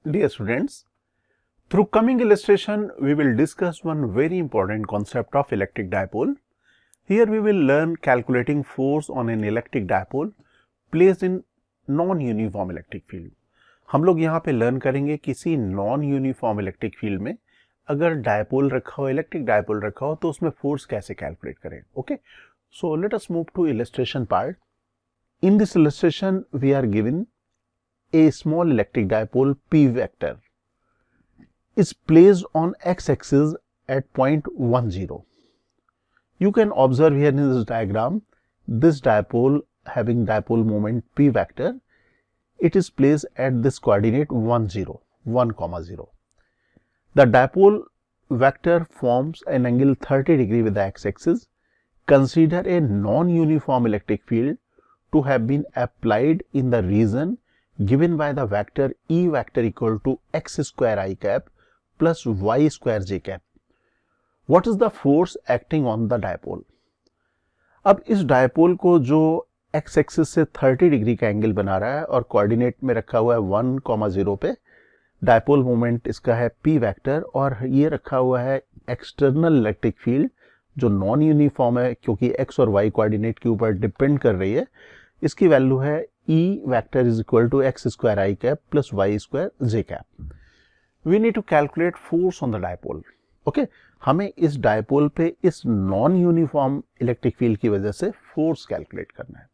Dear students, through coming illustration, we will discuss one very important concept of electric dipole. Here we will learn calculating force on an electric dipole placed in non-uniform electric field. हम लोग यहाँ पे learn करेंगे किसी non uniform electric field में अगर dipole रखा हो, इलेक्ट्रिक डायपोल रखा हो, तो उसमें फोर्स कैसे कैलकुलेट करें. Okay, so let us move to illustration part. In this illustration we are given a small electric dipole P vector is placed on x-axis at point 10. You can observe here in this diagram, this dipole having dipole moment P vector, it is placed at this coordinate 1, 0. The dipole vector forms an angle 30 degree with the x-axis. Consider a non-uniform electric field to have been applied in the region given by the vector E vector equal to x square I cap plus y square j cap. What is the force acting on the dipole? अब इस dipole को जो x axis से 30 degree का angle बना रहा है और कोऑर्डिनेट में रखा हुआ है 1,0 पे, डायपोल मोमेंट इसका है p वेक्टर और ये रखा हुआ है एक्सटर्नल इलेक्ट्रिक फील्ड जो नॉन यूनिफॉर्म है क्योंकि x और y कोऑर्डिनेट के ऊपर डिपेंड कर रही है. इसकी वैल्यू है E vector is equal to x square I cap plus y square j cap. We need to calculate force on the dipole. Okay, हमें इस डायपोल पे इस नॉन यूनिफॉर्म इलेक्ट्रिक फील्ड की वजह से फोर्स कैलकुलेट करना है.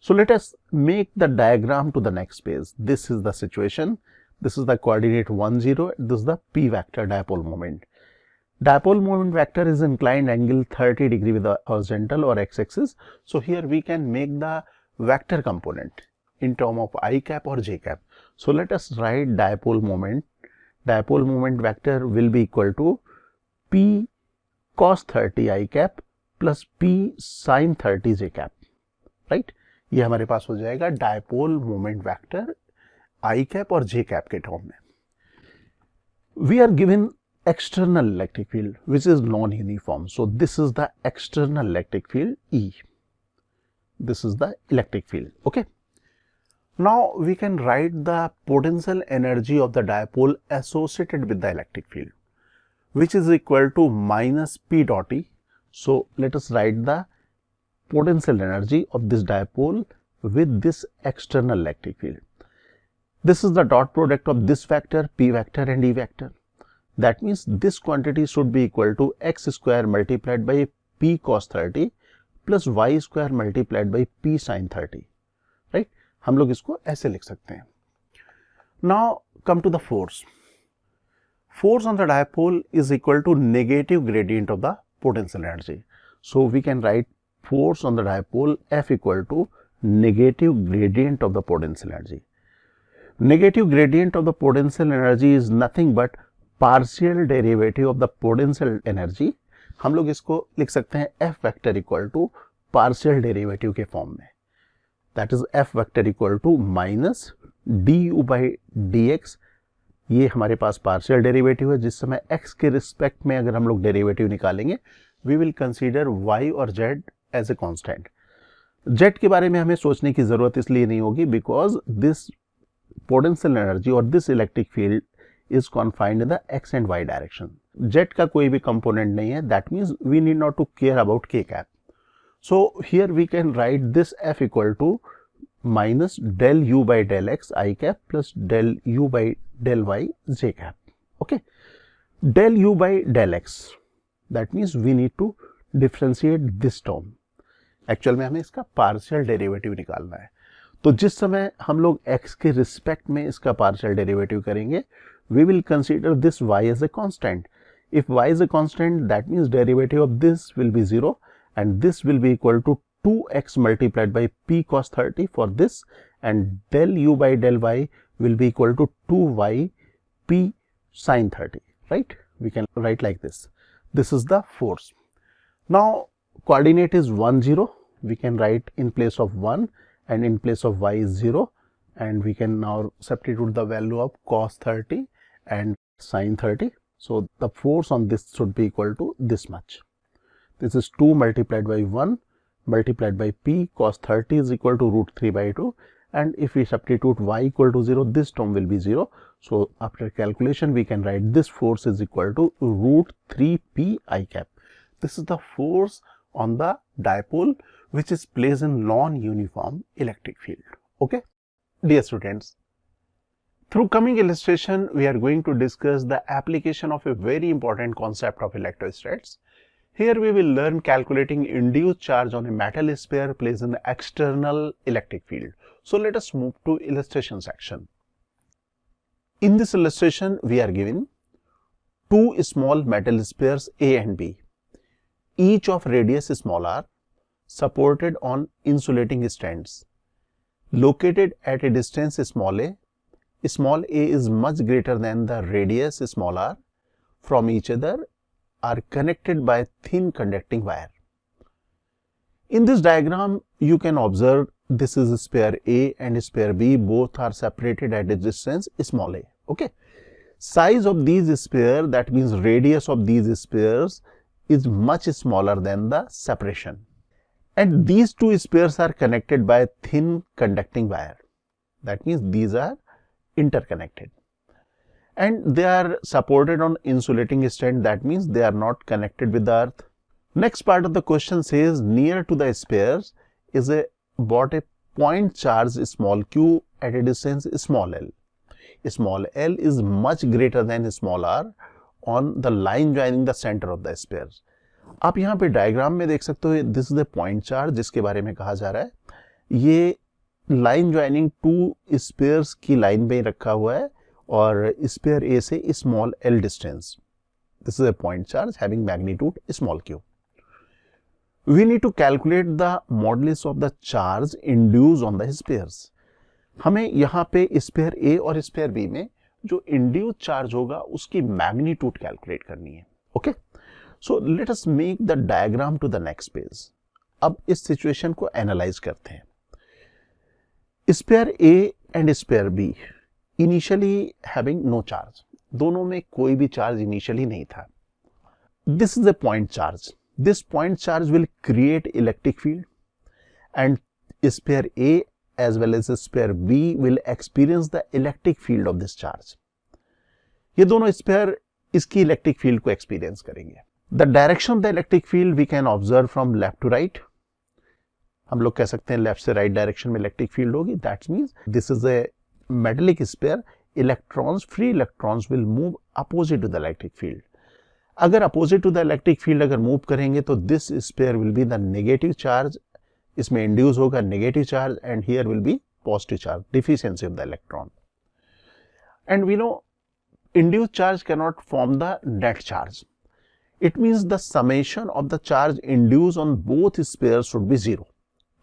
So let us make the diagram to the next page. This is the situation. This is the coordinate 1, 0. This is the P vector dipole moment. Dipole moment vector is inclined angle 30 degree with the horizontal or x-axis. So here we can make the vector component in term of I cap or j cap. So let us write dipole moment. Dipole moment vector will be equal to P cos 30 I cap plus P sin 30 j cap. Right? ये हमारे पास हो जाएगा dipole moment vector I cap और j cap के term में. We are given external electric field which is non-uniform. So this is the external electric field E. This is the electric field. Okay. Now we can write the potential energy of the dipole associated with the electric field, which is equal to minus P dot E. So let us write the potential energy of this dipole with this external electric field. This is the dot product of this vector P vector and E vector. That means this quantity should be equal to x square multiplied by P cos 30 plus y square multiplied by p sin 30. Right, हम लोग इसको ऐसे लिख सकते हैं. Now come to the force. Force on the dipole is equal to negative gradient of the potential energy. So we can write force on the dipole F equal to negative gradient of the potential energy. Negative gradient of the potential energy is nothing but partial derivative of the potential energy. हम लोग इसको लिख सकते हैं F vector equal to partial derivative के form में. That is F vector equal to minus du by dx. ये हमारे पास पार्शियल डेरिवेटिव है. जिस समय x के रिस्पेक्ट में अगर हम लोग डेरिवेटिव निकालेंगे वी विल कंसीडर y और z as a constant. z के बारे में हमें सोचने की जरूरत इसलिए नहीं होगी बिकॉज दिस पोटेंशियल एनर्जी और this electric field is confined in the x and y direction. Z का कोई भी component नहीं है. That means we need not to care about k cap. So here we can write this F equal to minus del u by del x I cap plus del u by del y j cap. Okay. Del u by del x. That means we need to differentiate this term. Actual में हमें इसका partial derivative निकालना है. तो जिस समय हम लोग x के रिस्पेक्ट में इसका पार्शियल डेरिवेटिव करेंगे we will consider this y as a constant. If y is a constant, that means derivative of this will be 0 and this will be equal to 2x multiplied by p cos 30 for this, and del u by del y will be equal to 2y p sin 30. Right? We can write like this. This is the force. Now coordinate is 1, 0. We can write in place of 1 and in place of y is 0, and we can now substitute the value of cos 30 and sin 30. So the force on this should be equal to this much. This is 2 multiplied by 1 multiplied by p cos 30 is equal to root 3 by 2, and if we substitute y equal to 0, this term will be 0. So after calculation we can write this force is equal to root 3 p I cap. This is the force on the dipole which is placed in non-uniform electric field. Okay, dear students, through coming illustration we are going to discuss the application of a very important concept of electrostats. Here we will learn calculating induced charge on a metal sphere placed in the external electric field. So let us move to illustration section. In this illustration we are given two small metal spheres A and B, each of radius small r, supported on insulating stands, located at a distance small a. Small a is much greater than the radius small r from each other, are connected by thin conducting wire. In this diagram you can observe this is sphere A and sphere B, both are separated at a distance small a. Okay, size of these spheres, that means radius of these spheres, is much smaller than the separation, and these two spheres are connected by thin conducting wire. That means these are interconnected, and they are supported on insulating stand. That means they are not connected with the earth. Next part of the question says near to the spheres is a point charge small q at a distance small l. Small l is much greater than small r on the line joining the center of the spheres. आप यहाँ पे diagram में देख सकते हो, this is the point charge जिसके बारे में कहा जा रहा है. ये लाइन ज्वाइनिंग टू स्पेयर्स की लाइन में रखा हुआ है और स्पेयर ए से small L distance. This is a point charge having magnitude small Q. We need to calculate the modulus of the charge induce on the spheres. हमें यहाँ पे स्पेयर ए और स्पेयर बी में जो induce charge होगा उसकी magnitude calculate करनी है. Okay, so let us make the diagram to the next page. अब इस सिचुएशन को एनालाइज करते हैं. Sphere A and sphere B initially having no charge, दोनों में कोई भी चार्ज इनिशियली नहीं था. This is a point charge. This point charge will create electric field and sphere A as well as sphere B will experience the electric field of this charge. ये दोनों spare इसकी electric field को experience करेंगे. The direction of the electric field we can observe from left to right. हम लोग कह सकते हैं लेफ्ट से राइट डायरेक्शन में इलेक्ट्रिक फील्ड होगी. That means this is a metallic sphere. Electrons, free electrons will move opposite to the electric field. अगर opposite to the electric field अगर मूव करेंगे तो this sphere will be the negative charge. इसमें induce होगा negative charge and here will be positive charge, deficiency of the electron. And we know induce charge can not form the net charge. It means the summation of the charge induce on both spheres should be zero.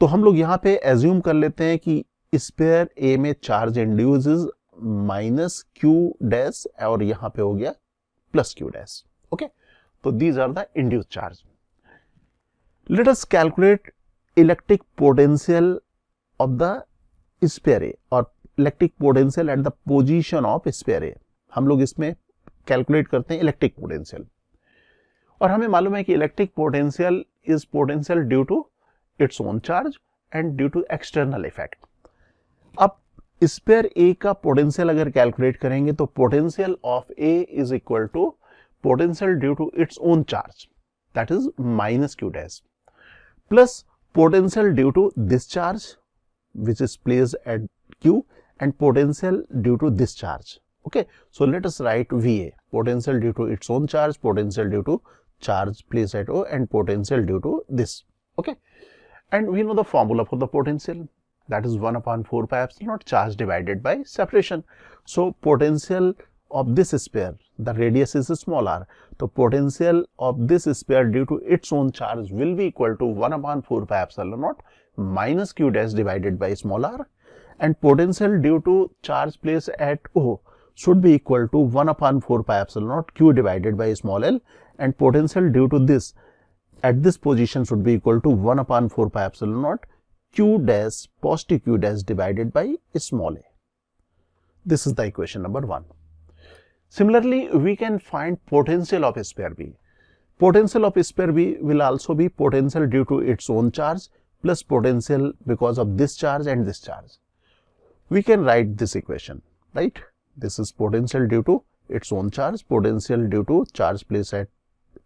तो हम लोग यहाँ पे assume कर लेते हैं कि sphere A में charge induced is minus Q dash और यहाँ पे हो गया प्लस क्यू डैश. ओके, तो these are the induced charge. Let us calculate electric potential of the sphere A और electric potential at the position of sphere A. हम लोग इसमें कैलकुलेट करते हैं इलेक्ट्रिक पोटेंशियल, और हमें मालूम है कि electric potential is potential due to its own charge and due to external effect. अब स्पेयर ए का पोटेंशियल अगर कैलकुलेट करेंगे तो potential of A is equal to potential due to its own charge, that is minus Q dash, plus potential due to this charge which is placed at Q and potential due to this charge. Okay, so let us write VA, potential due to its own charge, potential due to charge placed at O, and potential due to this. Okay, and we know the formula for the potential, that is 1 upon 4 pi epsilon naught charge divided by separation. So potential of this sphere, the radius is small r, so potential of this sphere due to its own charge will be equal to 1 upon 4 pi epsilon naught minus q dash divided by small r, and potential due to charge placed at O should be equal to 1 upon 4 pi epsilon naught q divided by small l, and potential due to this at this position should be equal to 1 upon 4 pi epsilon naught q dash positive q dash divided by small a. This is the equation number 1. Similarly, we can find potential of sphere B. Potential of sphere B will also be potential due to its own charge plus potential because of this charge and this charge. We can write this equation, right? This is potential due to its own charge, potential due to charge placed at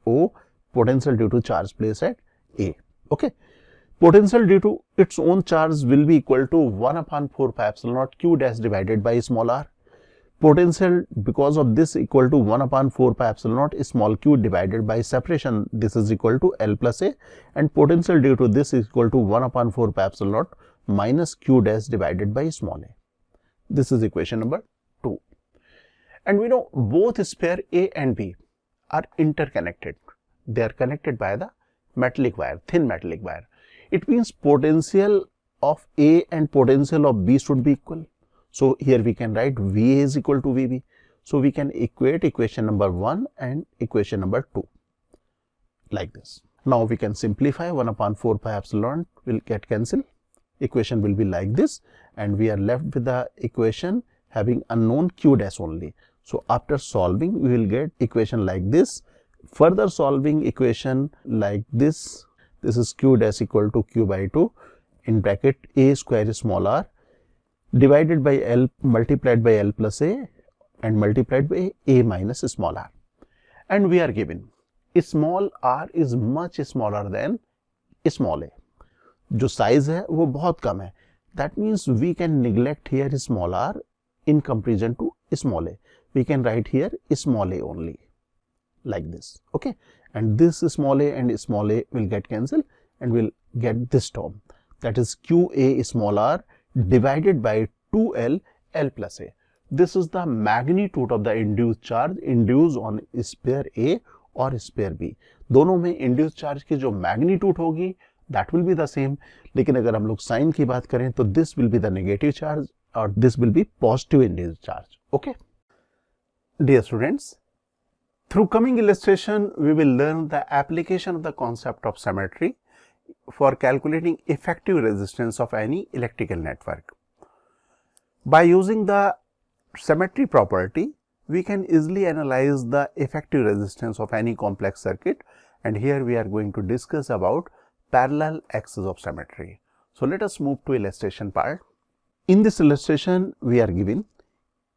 O, potential due to charge placed at A. Okay. Potential due to its own charge will be equal to 1 upon 4 pi epsilon naught q dash divided by small r. Potential because of this equal to 1 upon 4 pi epsilon naught small q divided by separation. This is equal to L plus A, and potential due to this is equal to 1 upon 4 pi epsilon naught minus q dash divided by small a. This is equation number 2. And we know both sphere A and B are interconnected. They are connected by the metallic wire, thin metallic wire. It means potential of A and potential of B should be equal. So here we can write VA is equal to VB. So we can equate equation number 1 and equation number 2 like this. Now we can simplify. 1 upon 4 pi epsilon will get cancelled. Equation will be like this, and we are left with the equation having unknown q dash only. So after solving, we will get equation like this. Further solving equation like this. This is q dash equal to q by 2 in bracket a square small r divided by L multiplied by L plus A and multiplied by A minus small r. And we are given small r is much smaller than small a. जो size है वो बहुत कम है. That means we can neglect here small r in comparison to small a. We can write here small a only like this. Okay, and this small a and small a will get cancelled, and we'll get this term, that is qa small r divided by 2l L plus A. This is the magnitude of the induced charge induced on sphere A और sphere B. दोनों में induced charge की जो magnitude होगी that will be the same. लेकिन अगर हम लोग sign की बात करें तो this will be the negative charge और this will be positive induced charge. Okay, dear students, through coming illustration we will learn the application of the concept of symmetry for calculating effective resistance of any electrical network. By using the symmetry property, we can easily analyze the effective resistance of any complex circuit, and here we are going to discuss about parallel axis of symmetry. So let us move to illustration part. In this illustration, we are given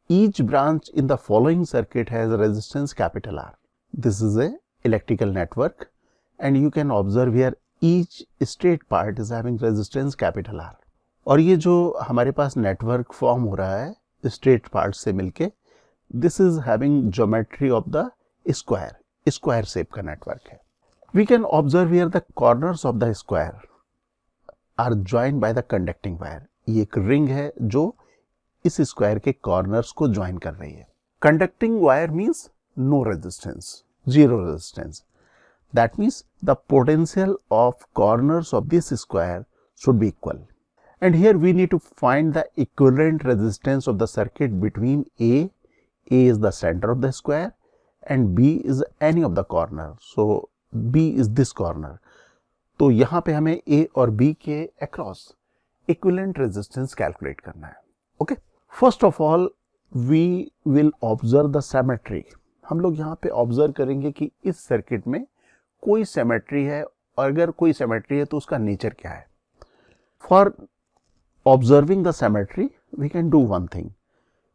each branch in the following circuit has a resistance capital R. This is a electrical network, and you can observe here each straight part is having resistance capital R. और ये जो हमारे पास network form हो रहा है straight part से मिलके, this is having geometry of the square shape का नेटवर्क है. We can observe here the corners of the square are joined by the conducting wire. ये एक रिंग है जो इस स्क्वायर के कॉर्नर्स को ज्वाइन कर रही है. Conducting wire means no resistance, zero resistance. That means the potential of corners of this square should be equal. And here we need to find the equivalent resistance of the circuit between A is the center of the square, and B is any of the corner. So B is this corner. तो यहाँ पे हमें A और B के across equivalent resistance calculate करना है. Okay. First of all, we will observe the symmetry. हम लोग यहाँ पे observe करेंगे कि इस circuit में कोई symmetry है, और अगर कोई symmetry है तो उसका nature क्या है. For observing the symmetry, we can do one thing.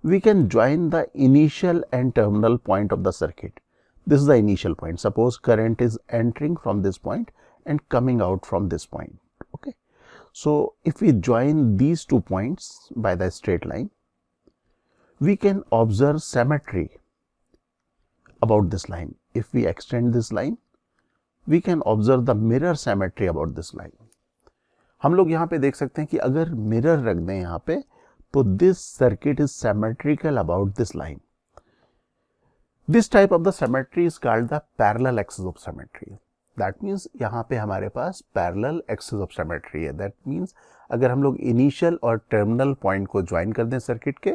We can join the initial and terminal point of the circuit. This is the initial point. Suppose current is entering from this point and coming out from this point. Okay. So if we join these 2 points by the straight line, we can observe symmetry about this line. If we extend this line, we can observe the mirror symmetry about this line. हम लोग यहाँ पे देख सकते हैं कि अगर mirror रख दें यहाँ पे तो this circuit is symmetrical about this line. This type of the symmetry is called the parallel axis of symmetry. That means यहाँ पे हमारे पास पैरेलल एक्सिस ऑफ सिमेट्री है. दैट मीन्स अगर हम लोग इनिशियल और टर्मिनल पॉइंट को ज्वाइन कर दें सर्किट के,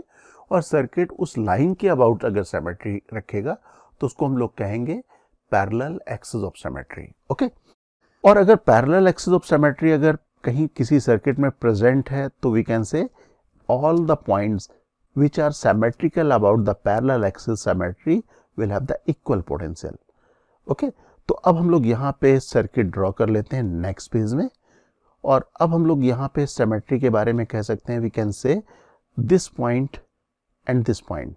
और सर्किट उस लाइन के अबाउट अगर सिमेट्री रखेगा तो उसको हम लोग कहेंगे parallel axis of symmetry. Okay. और अगर पैरेलल एक्सिस ऑफ सिमेट्री अगर कहीं किसी सर्किट में प्रेजेंट है तो we can say all the points which are symmetrical about the parallel axis symmetry will have the equal potential. Okay. तो अब हम लोग यहाँ पे सर्किट ड्रॉ कर लेते हैं नेक्स्ट पेज में, और अब हम लोग यहाँ पे सिमेट्री के बारे में कह सकते हैं. We can say this point and this point.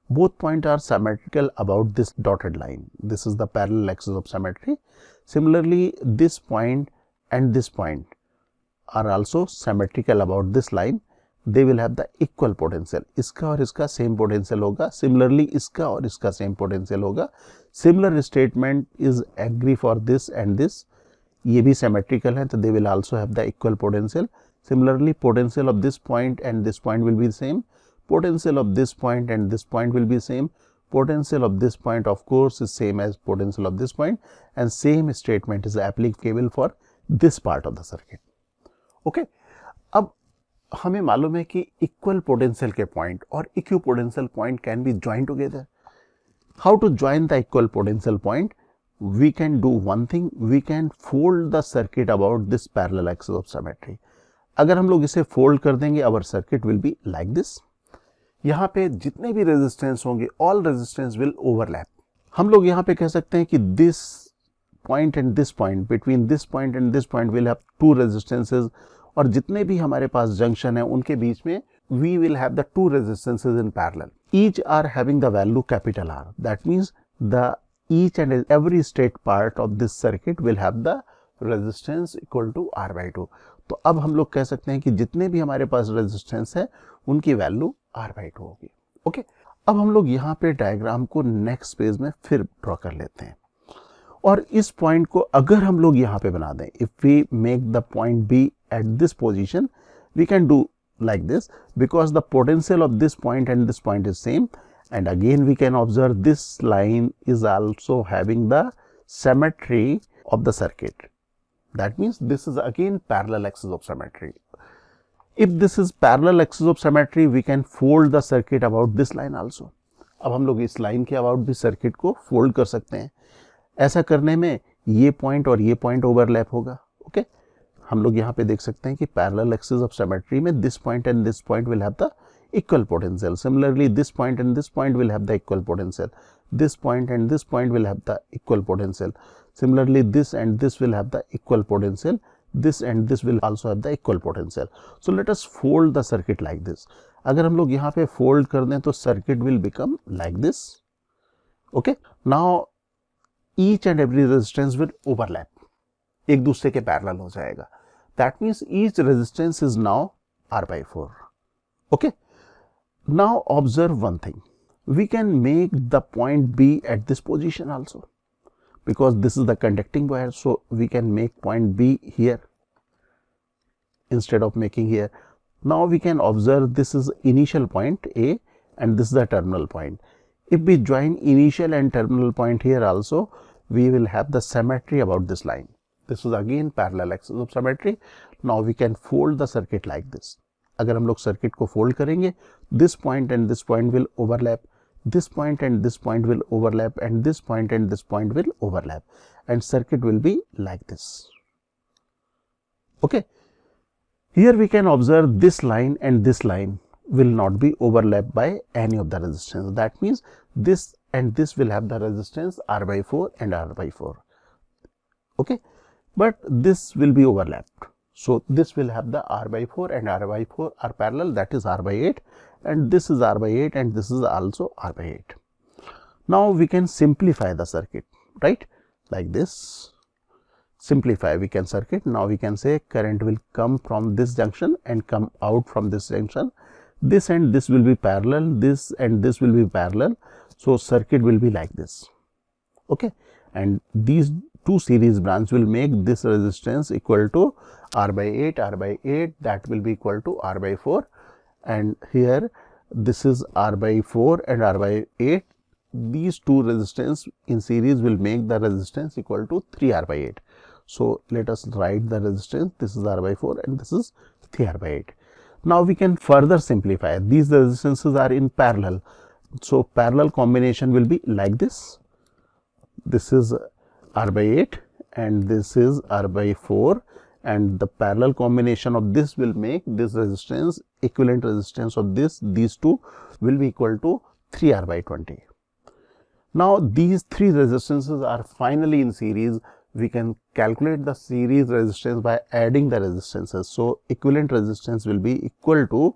Both points are symmetrical about this dotted line. This is the parallel axis of symmetry. Similarly, this point and this point are also symmetrical about this line. They will have the equal potential. इसका और इसका same potential होगा. Similarly, इसका और इसका same potential होगा. Similar statement is agree for this and this. ये भी symmetrical है, तो they will also have the equal potential. Similarly, potential of this point and this point will be the same. Potential of this point and this point will be same. Potential of this point of course is same as potential of this point, and same statement is applicable for this part of the circuit. Okay. अब हमें मालूम है कि equal potential के point और equipotential point can be join together. How to join the equal potential point? We can do one thing, we can fold the circuit about this parallel axis of symmetry. अगर हम लोग इसे fold कर देंगे, our circuit will be like this. यहाँ पे जितने भी रेजिस्टेंस होंगे, all resistance will overlap. हम लोग यहाँ पे कह सकते हैं कि this point and this point, between this point and this point will have two resistances, और जितने भी हमारे पास जंक्शन है उनके बीच में we will have the two resistances in parallel. Each are having the value capital R. That means the each and every state part of this circuit will have the resistance equal to R by 2. तो अब हम लोग कह सकते हैं कि जितने भी हमारे पास रेजिस्टेंस है उनकी वैल्यू R by 2 होगी. ओके, अब हम लोग यहाँ पे डायग्राम को नेक्स्ट पेज में फिर ड्रॉ कर लेते हैं, और इस पॉइंट को अगर हम लोग यहाँ पे बना दें, if we make the point B at this position, we can do like this because the potential of this point and this point is same, and again we can observe this line is also having the symmetry of the circuit. That means this is again parallel axis of symmetry. If this is parallel axis of symmetry, we can fold the circuit about this line also. अब हम लोग इस line के about भी circuit को fold कर सकते हैं. ऐसा करने में ये पॉइंट और ये पॉइंट ओवरलैप होगा. ओके, हम लोग यहाँ पे देख सकते हैं कि पैरेलल एक्सिस ऑफ सिमेट्री में this point and this point will have the equal potential. Similarly this point and this point will have the equal potential. This point and this point will have the equal potential. Similarly, this and this will have the equal potential. This and this will also have the equal potential. So let us fold the circuit like this. अगर हम लोग यहाँ पे fold कर दें तो circuit will become like this. Okay. Now each and every resistance will overlap. एक दूसरे के parallel हो जाएगा. That means each resistance is now R by 4. Okay. Now observe one thing. We can make the point B at this position also, because this is the conducting wire, so we can make point B here instead of making here. Now we can observe this is initial point A and this is the terminal point. If we join initial and terminal point here also, we will have the symmetry about this line. This is again parallel axis of symmetry. Now we can fold the circuit like this. अगर हम लोग circuit को fold करेंगे, this point and this point will overlap. This point and this point will overlap, and this point and this point will overlap, and circuit will be like this. Okay. Here we can observe this line and this line will not be overlapped by any of the resistance. That means this and this will have the resistance R by 4 and R by 4. Okay. But this will be overlapped. So this will have the R by 4 and R by 4 are parallel, that is R by 8, and this is R by 8 and this is also R by 8. Now we can simplify the circuit, right? Like this. Simplify, we can circuit. Now we can say current will come from this junction and come out from this junction. This and this will be parallel, this and this will be parallel. So circuit will be like this. Okay, and these two series branch will make this resistance equal to R by 8, R by 8, that will be equal to R by 4, and here this is R by 4 and R by 8. These two resistance in series will make the resistance equal to 3R by 8. So let us write the resistance. This is R by 4 and this is 3R by 8. Now we can further simplify. These resistances are in parallel. So parallel combination will be like this. This is R by 8 and this is R by 4, and the parallel combination of this will make this resistance, equivalent resistance of these two will be equal to 3R by 20. Now these three resistances are finally in series. We can calculate the series resistance by adding the resistances. So equivalent resistance will be equal to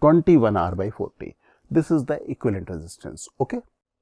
21 R by 40. This is the equivalent resistance. Okay.